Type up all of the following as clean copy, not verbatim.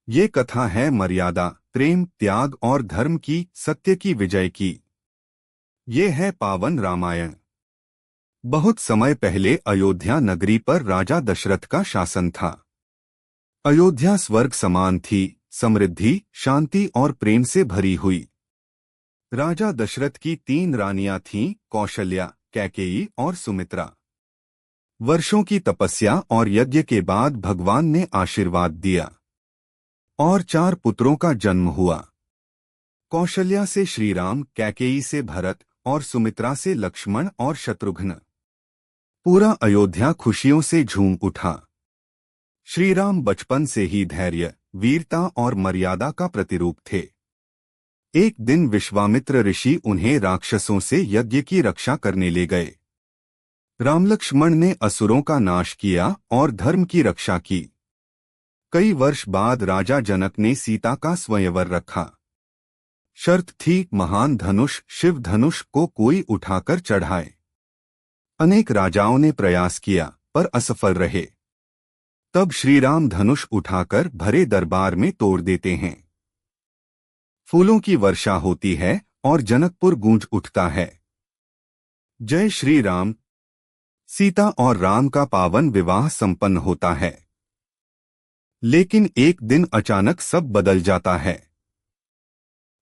ये कथा है मर्यादा, प्रेम, त्याग और धर्म की, सत्य की विजय की। ये है पावन रामायण। बहुत समय पहले अयोध्या नगरी पर राजा दशरथ का शासन था। अयोध्या स्वर्ग समान थी, समृद्धि, शांति और प्रेम से भरी हुई। राजा दशरथ की 3 रानियां थीं, कौशल्या, कैकेयी और सुमित्रा। वर्षों की तपस्या और यज्ञ के बाद भगवान ने आशीर्वाद दिया और 4 पुत्रों का जन्म हुआ। कौशल्या से श्रीराम, कैकेयी से भरत और सुमित्रा से लक्ष्मण और शत्रुघ्न। पूरा अयोध्या खुशियों से झूम उठा। श्रीराम बचपन से ही धैर्य, वीरता और मर्यादा का प्रतिरूप थे। एक दिन विश्वामित्र ऋषि उन्हें राक्षसों से यज्ञ की रक्षा करने ले गए। राम लक्ष्मण ने असुरों का नाश किया और धर्म की रक्षा की। कई वर्ष बाद राजा जनक ने सीता का स्वयंवर रखा। शर्त थी, महान धनुष शिव धनुष को कोई उठाकर चढ़ाए। अनेक राजाओं ने प्रयास किया पर असफल रहे। तब श्रीराम धनुष उठाकर भरे दरबार में तोड़ देते हैं। फूलों की वर्षा होती है और जनकपुर गूंज उठता है। जय श्री राम। सीता और राम का पावन विवाह संपन्न होता है। लेकिन एक दिन अचानक सब बदल जाता है।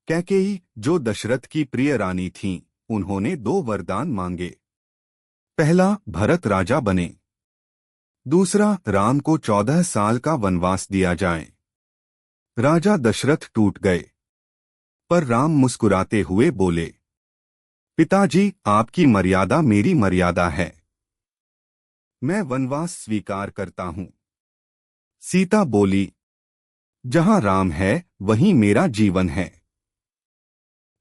कैकेयी, जो दशरथ की प्रिय रानी थीं, उन्होंने 2 वरदान मांगे। पहला, भरत राजा बने। दूसरा, राम को 14 साल का वनवास दिया जाए। राजा दशरथ टूट गए, पर राम मुस्कुराते हुए बोले, पिताजी, आपकी मर्यादा मेरी मर्यादा है। मैं वनवास स्वीकार करता हूं। सीता बोली, जहां राम है वहीं मेरा जीवन है।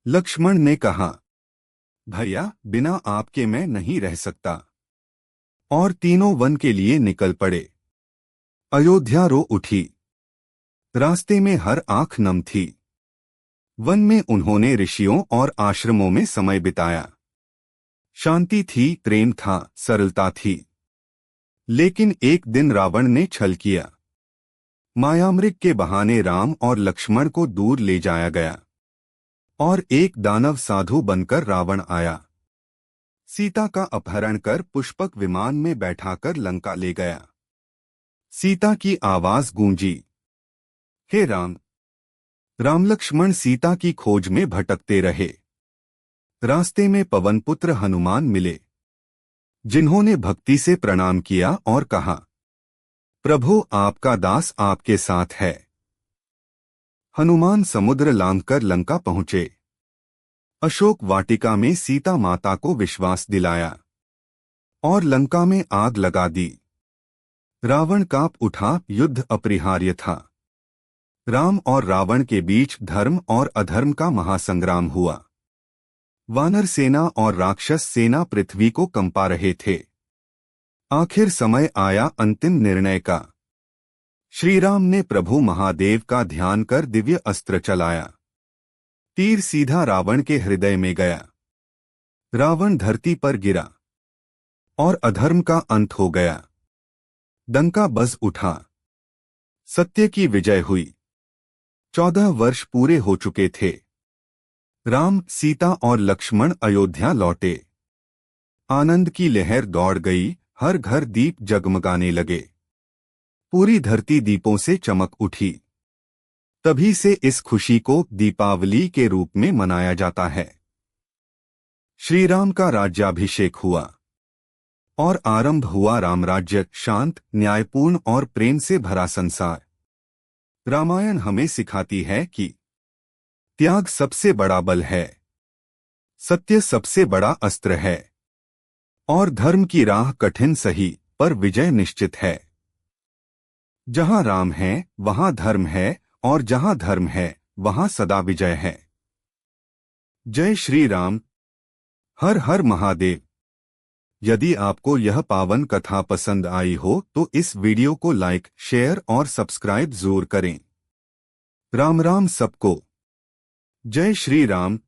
लक्ष्मण ने कहा, भैया, बिना आपके मैं नहीं रह सकता। और तीनों वन के लिए निकल पड़े। अयोध्या रो उठी। रास्ते में हर आंख नम थी। वन में उन्होंने ऋषियों और आश्रमों में समय बिताया। शांति थी, प्रेम था, सरलता थी। लेकिन एक दिन रावण ने छल किया। मायामृग के बहाने राम और लक्ष्मण को दूर ले जाया गया और एक दानव साधु बनकर रावण आया। सीता का अपहरण कर पुष्पक विमान में बैठाकर लंका ले गया। सीता की आवाज गूंजी, हे राम। राम लक्ष्मण सीता की खोज में भटकते रहे। रास्ते में पवनपुत्र हनुमान मिले, जिन्होंने भक्ति से प्रणाम किया और कहा, प्रभु, आपका दास आपके साथ है। हनुमान समुद्र लांघकर लंका पहुंचे। अशोक वाटिका में सीता माता को विश्वास दिलाया और लंका में आग लगा दी। रावण कांप उठा, युद्ध अपरिहार्य था। राम और रावण के बीच धर्म और अधर्म का महासंग्राम हुआ। वानर सेना और राक्षस सेना पृथ्वी को कंपा रहे थे। आखिर समय आया अंतिम निर्णय का। श्रीराम ने प्रभु महादेव का ध्यान कर दिव्य अस्त्र चलाया। तीर सीधा रावण के हृदय में गया। रावण धरती पर गिरा और अधर्म का अंत हो गया। डंका बज उठा। सत्य की विजय हुई। 14 वर्ष पूरे हो चुके थे। राम, सीता और लक्ष्मण अयोध्या लौटे। आनंद की लहर दौड़ गई, हर घर दीप जगमगाने लगे। पूरी धरती दीपों से चमक उठी। तभी से इस खुशी को दीपावली के रूप में मनाया जाता है। श्रीराम का राज्याभिषेक हुआ और आरंभ हुआ रामराज्य, शांत, न्यायपूर्ण और प्रेम से भरा संसार। रामायण हमें सिखाती है कि त्याग सबसे बड़ा बल है, सत्य सबसे बड़ा अस्त्र है और धर्म की राह कठिन सही, पर विजय निश्चित है। जहां राम है वहां धर्म है और जहां धर्म है वहां सदा विजय है। जय श्री राम। हर हर महादेव। यदि आपको यह पावन कथा पसंद आई हो तो इस वीडियो को लाइक, शेयर और सब्सक्राइब जरूर करें। राम राम सबको। जय श्री राम।